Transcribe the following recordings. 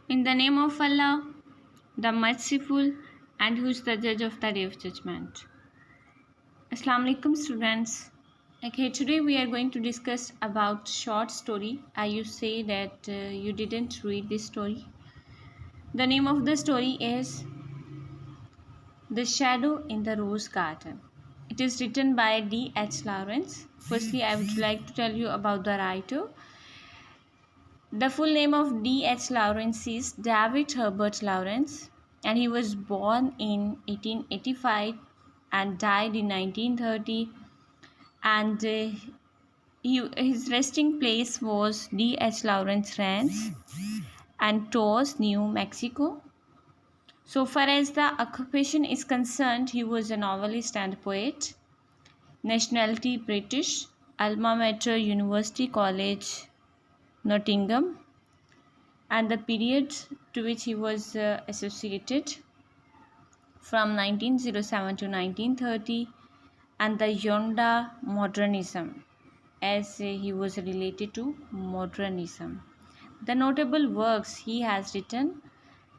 In the name of Allah, the Merciful, and who is the Judge of the Day of Judgment. Assalamu alaikum, students. Okay, today we are going to discuss about short story. You say that you didn't read this story. The name of the story is The Shadow in the Rose Garden. It is written by D.H. Lawrence. Firstly, I would like to tell you about the writer. The full name of D.H. Lawrence is David Herbert Lawrence, and he was born in 1885 and died in 1930. And his resting place was D.H. Lawrence Ranch and Taos, New Mexico. So far as the occupation is concerned, he was a novelist and poet. Nationality British, alma mater University College, Nottingham, and the period to which he was associated from 1907 to 1930, and the Yonda modernism, as he was related to modernism. The notable works he has written,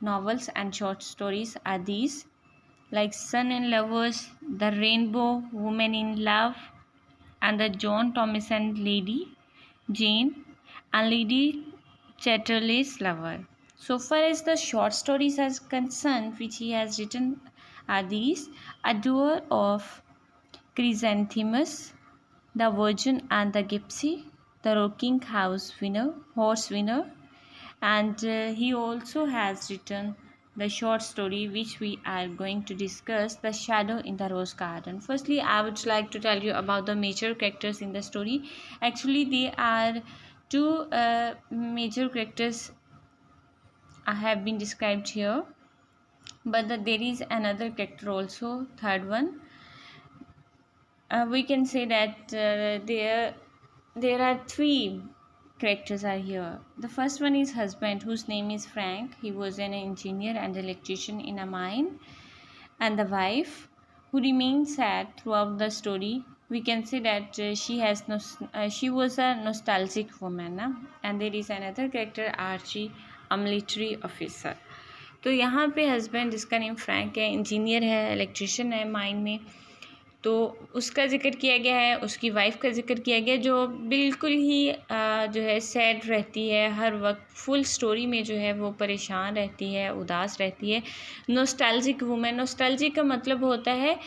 novels and short stories, are these like Sun and Lovers, The Rainbow, Woman in Love, and the John Thomason Lady Jane, and Lady Chatterley's Lover. So far as the short stories are concerned, which he has written, are these: A Duel of Chrysanthemums, The Virgin and the Gypsy, The Rocking Horse Winner, and he also has written the short story which we are going to discuss, The Shadow in the Rose Garden. Firstly, I would like to tell you about the major characters in the story. Actually, there are two major characters have been described here, but there is another character also, third one. We can say that there are three characters are here. The first one is husband, whose name is Frank. He was an engineer and electrician in a mine. And the wife, who remains sad throughout the story. We can say that she was a nostalgic woman, na? And there is another character, Archie, a military officer. तो यहाँ पे husband, जिसका name Frank है, engineer है, electrician है mine में, तो उसका ज़िक्र किया गया है। उसकी वाइफ का ज़िक्र किया गया, जो बिल्कुल ही जो है सैड रहती है, हर वक्त फुल स्टोरी में जो है वो परेशान रहती है, उदास रहती है। नॉस्टैल्जिक वुमेन, नॉस्टैल्जिक का मतलब होता है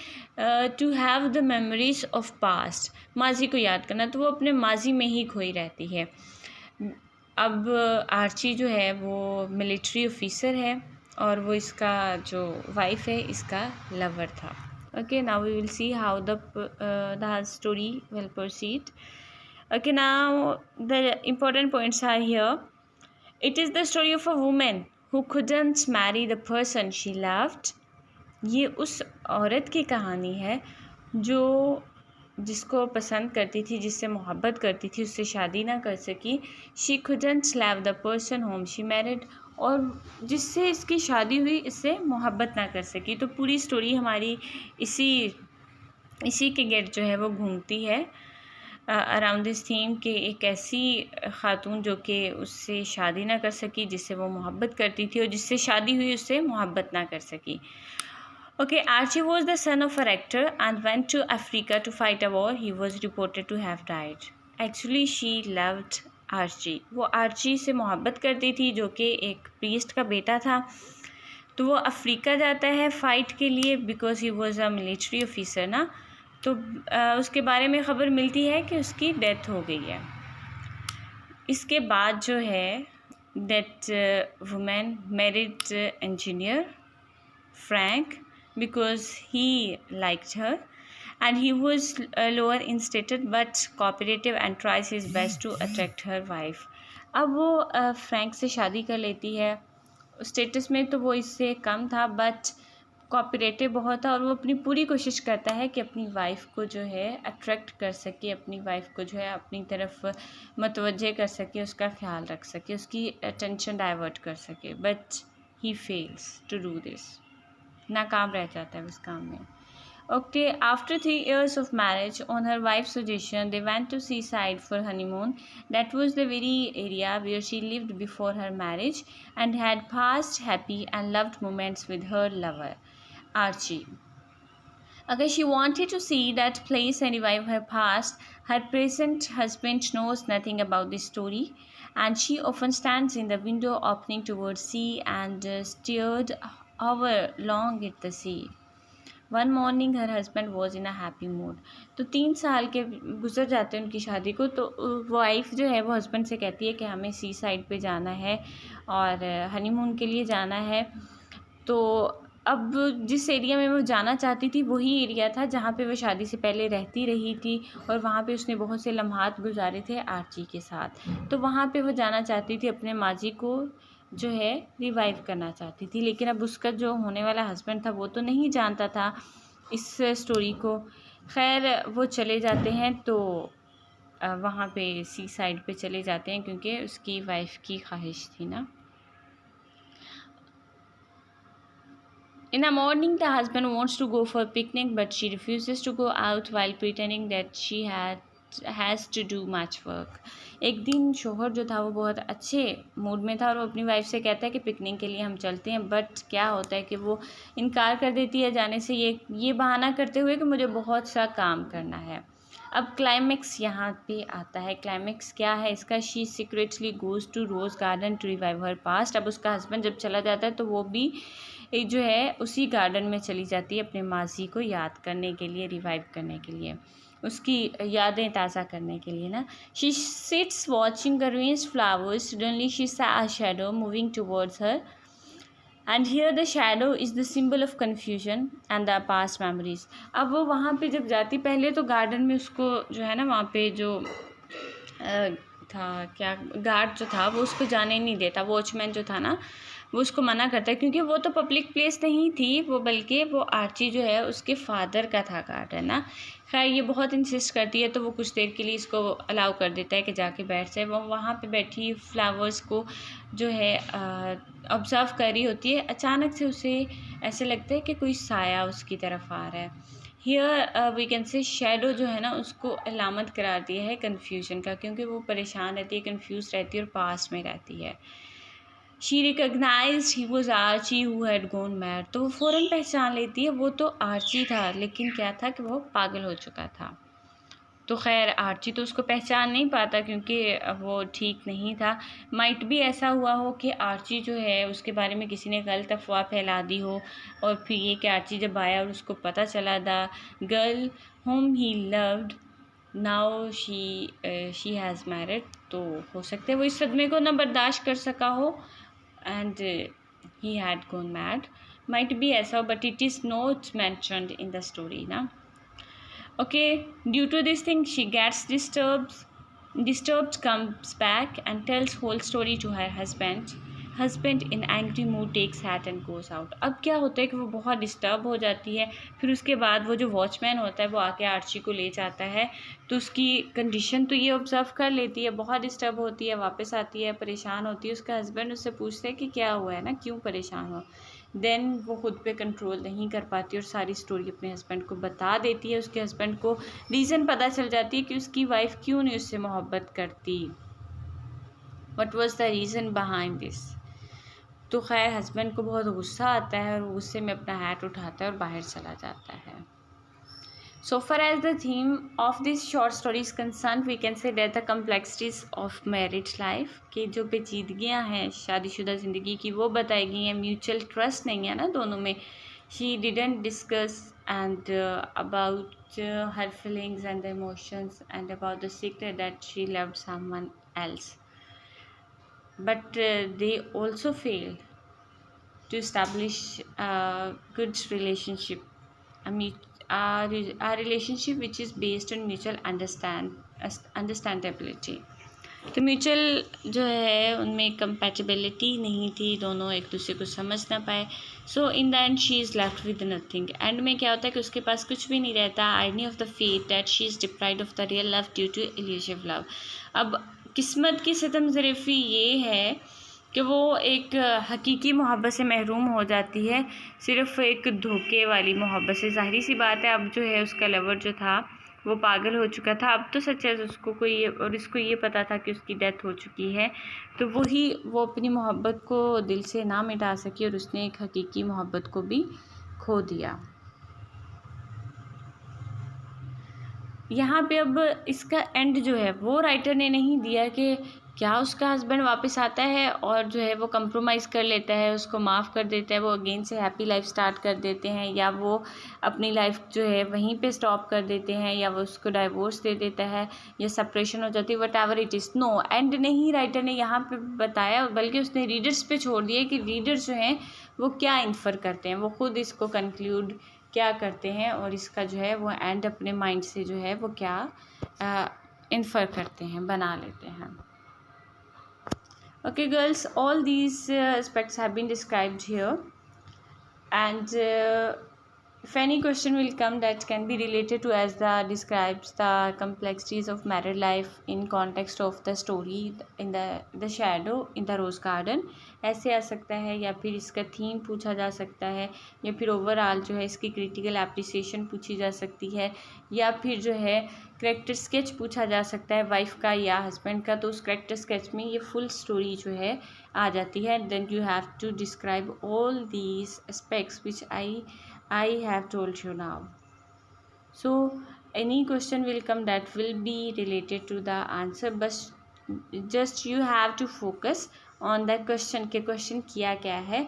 to have the memories of past, माजी को याद करना, तो वो अपने माजी में ही खोई रहती है। अब आर्ची जो है वो मिलिट्री ऑफिसर है और वो इसका जो वाइफ है इसका लवर था। Okay, now we will see how the story will proceed. Okay, now the important points are here. It is the story of a woman who couldn't marry the person she loved. ये उस औरत की कहानी है जो जिसको पसंद करती थी, जिससे मोहब्बत करती थी, उससे शादी ना कर सकी. She couldn't love the person whom she married, और जिससे इसकी शादी हुई इससे मोहब्बत ना कर सकी. तो पूरी स्टोरी हमारी इसी के गेट जो है वो घूमती है अराउंड दिस थीम के एक ऐसी ख़ातून जो कि उससे शादी ना कर सकी, जिससे वो मोहब्बत करती थी, और जिससे शादी हुई उससे मोहब्बत ना कर सकी. Okay, Archie was the son of a rector and went to Africa to fight a war. He was reported to have died. Actually, she loved Archie. वो आर्ची से मोहब्बत करती थी, जो कि एक प्रीस्ट का बेटा था. तो वो अफ्रीका जाता है फ़ाइट के लिए, because he was a military officer ना. तो उसके बारे में ख़बर मिलती है कि उसकी डेथ हो गई है. इसके बाद जो है that women married engineer Frank because he liked her and he was lower in status but cooperative and tries his best to attract her wife. अब वो फ्रैंक से शादी कर लेती है. स्टेटस में तो वो इससे कम था बट कोऑपरेटिव बहुत था, और वो अपनी पूरी कोशिश करता है कि अपनी वाइफ को जो है अट्रैक्ट कर सके, अपनी वाइफ को जो है अपनी तरफ मतवज्जे कर सके, उसका ख्याल रख सके, उसकी अटेंशन डाइवर्ट कर सके. But he fails to do this, नाकाम रह जाता है उस काम में. Okay, after 3 years of marriage, on her wife's suggestion, they went to seaside for honeymoon. That was the very area where she lived before her marriage and had past happy and loved moments with her lover, Archie. Okay, she wanted to see that place and revive her past. Her present husband knows nothing about this story, and she often stands in the window opening towards sea and stared hour long at the sea. One morning her husband was in a happy mood. तो 3 साल के गुजर जाते हैं उनकी शादी को, तो वाइफ जो है वो हस्बैंड से कहती है कि हमें सी साइड पे जाना है और हनीमून के लिए जाना है। तो अब जिस एरिया में वो जाना चाहती थी वही एरिया था जहाँ पे वो शादी से पहले रहती रही थी, और वहाँ पे उसने बहुत से लम्हात गुजारे थे आर्ची के साथ। तो वहाँ पे वो जाना चाहती थी, अपने माजी को जो है रिवाइव करना चाहती थी, लेकिन अब उसका जो होने वाला हस्बैंड था वो तो नहीं जानता था इस स्टोरी को। खैर वो चले जाते हैं, तो वहाँ पे सी साइड पे चले जाते हैं क्योंकि उसकी वाइफ की ख्वाहिश थी ना। In the morning, the husband wants to go for a picnic, but she refuses to go out while pretending that she has to do much work. एक दिन शोहर जो था वो बहुत अच्छे मूड में था और वो अपनी वाइफ से कहता है कि पिकनिक के लिए हम चलते हैं, बट क्या होता है कि वो इनकार कर देती है जाने से, ये बहाना करते हुए कि मुझे बहुत सा काम करना है। अब क्लाइमेक्स यहाँ पे आता है। क्लाइमेक्स क्या है इसका? She secretly goes to rose garden to revive her past. अब उसका हस्बैंड जब चला जाता है तो वो भी जो है उसी गार्डन में चली जाती है अपने माजी को याद करने के लिए, रिवाइव करने के लिए, उसकी यादें ताज़ा करने के लिए ना। She sits watching arranged flowers, suddenly she saw a shadow moving towards her, and here the shadow is the symbol of confusion and the past memories. अब वो वहाँ पे जब जाती, पहले तो गार्डन में उसको जो है ना वहाँ पे जो था क्या गार्ड जो था वो उसको जाने नहीं देता, वॉचमैन जो था ना वो उसको मना करता है, क्योंकि वो तो पब्लिक प्लेस नहीं थी वो, बल्कि वो आर्ची जो है उसके फादर का था गार्डन ना। खैर ये बहुत इंसिस्ट करती है तो वो कुछ देर के लिए इसको अलाउ कर देता है कि जाके बैठ जाए। वो वहाँ पे बैठी फ्लावर्स को जो है ऑब्ज़र्व कर रही होती है। अचानक से उसे ऐसे लगता है कि कोई साया उसकी तरफ आ रहा है। Here we can see shadow जो है ना उसको अलामत करार दिया है कन्फ्यूजन का, क्योंकि वो परेशान रहती है, कन्फ्यूज़ रहती है और पास में रहती है। She recognize he was Archie who had gone mad. तो वो फ़ौरन पहचान लेती है वो तो आर्ची था, लेकिन क्या था कि वो पागल हो चुका था। तो खैर आर्ची तो उसको पहचान नहीं पाता क्योंकि वो ठीक नहीं था। माइट भी ऐसा हुआ हो कि आर्ची जो है उसके बारे में किसी ने गलत अफवाह फैला दी हो, और फिर ये कि आर्ची जब आया और उसको पता चला the girl home he loved now she has married, तो हो सकता है वो इस सदमे को न बर्दाश्त कर सका हो and he had gone mad. Might be ऐसा, but it is not mentioned in the story ना। Okay, due to this thing she gets disturbed, comes back and tells whole story to her husband in angry mood takes hat and goes out। अब क्या होता है कि वो बहुत disturb हो जाती है, फिर उसके बाद वो जो वॉचमैन होता है वो आके आर्ची को ले जाता है, तो उसकी कंडीशन तो ये ऑब्ज़र्व कर लेती है, बहुत डिस्टर्ब होती है, वापस आती है, परेशान होती है। उसका हस्बैंड उससे पूछता है कि क्या हुआ है ना, क्यों परेशान हो। देन वो खुद पे कंट्रोल नहीं कर पाती और सारी स्टोरी अपने हस्बैंड को बता देती है। उसके हस्बैंड को रीज़न पता चल जाती है कि उसकी वाइफ क्यों नहीं उससे मोहब्बत करती, what was the reason behind this. तो खैर हस्बैंड को बहुत गुस्सा आता है और वो गुस्से में अपना हैट उठाता है और बाहर चला जाता है। So far as the theme of this short story is concerned, we can say that the complexities of marriage life कि जो पेचीदगियाँ हैं शादीशुदा ज़िंदगी की वो बताई गई हैं। म्यूचुअल ट्रस्ट नहीं है ना दोनों में। She didn't discuss and about her feelings and the emotions and about the secret that she loved someone else. But they also failed to establish a good relationship, a relationship which is based on mutual understandability। तो mutual जो है उनमें compatibility नहीं थी, दोनों एक दूसरे को समझ ना पाए। So in the end she is left with nothing. End में क्या होता है कि उसके पास कुछ भी नहीं रहता। Irony of the fate that she is deprived of the real love due to illusive love. अब किस्मत की सितम ज़रीफ़ी ये है कि वो एक हकीकी मोहब्बत से महरूम हो जाती है, सिर्फ़ एक धोखे वाली मोहब्बत से। ज़ाहिर सी बात है, अब जो है उसका लवर जो था वो पागल हो चुका था। अब तो सच है उसको कोई, और इसको ये पता था कि उसकी डेथ हो चुकी है, तो वो अपनी मोहब्बत को दिल से ना मिटा सकी और उसने एक हकीकी मोहब्बत को भी खो दिया। यहाँ पे अब इसका एंड जो है वो राइटर ने नहीं दिया कि क्या उसका हस्बैंड वापस आता है और जो है वो कंप्रोमाइज़ कर लेता है, उसको माफ़ कर देता है, वो अगेन से हैप्पी लाइफ स्टार्ट कर देते हैं, या वो अपनी लाइफ जो है वहीं पे स्टॉप कर देते हैं, या वो उसको डाइवोर्स दे देता है, या सेपरेशन हो जाती है, whatever it is. No, and नहीं राइटर ने यहाँ पे बताया, बल्कि उसने रीडर्स पे छोड़ दिया कि रीडर्स जो हैं वो क्या इन्फर करते हैं, वो खुद इसको कंक्लूड क्या करते हैं, और इसका जो है वो एंड अपने माइंड से जो है वो क्या इन्फर करते हैं, बना लेते हैं। Okay girls, all these aspects have been described here, and if any question will come that can be related to as the describes the complexities of married life in context of the story in the shadow in the rose garden, ऐसे आ सकता है, या फिर इसका theme पूछा जा सकता है, या फिर ओवरऑल जो है इसकी क्रिटिकल एप्रिसिएशन पूछी जा सकती है, या फिर जो है करेक्टर स्केच पूछा जा सकता है वाइफ का या हस्बैंड का, तो उस करेक्टर स्केच में ये फुल स्टोरी जो है आ जाती है। Then you have to describe all these aspects which I have told you now. So any question will come that will be related to the answer, but just you have to focus on the question के question किया क्या है,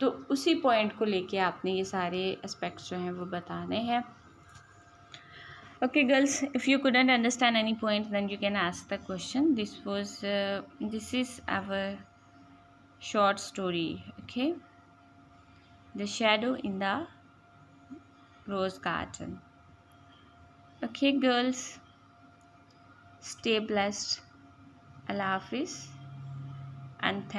तो उसी point को लेके आपने ये सारे एस्पेक्ट्स जो हैं वो बताने हैं। Okay girls, if you couldn't understand any point then you can ask the question. This is our short story, okay, The Shadow in the Rose Garden. Okay girls, stay blessed. Allah Hafiz, and thank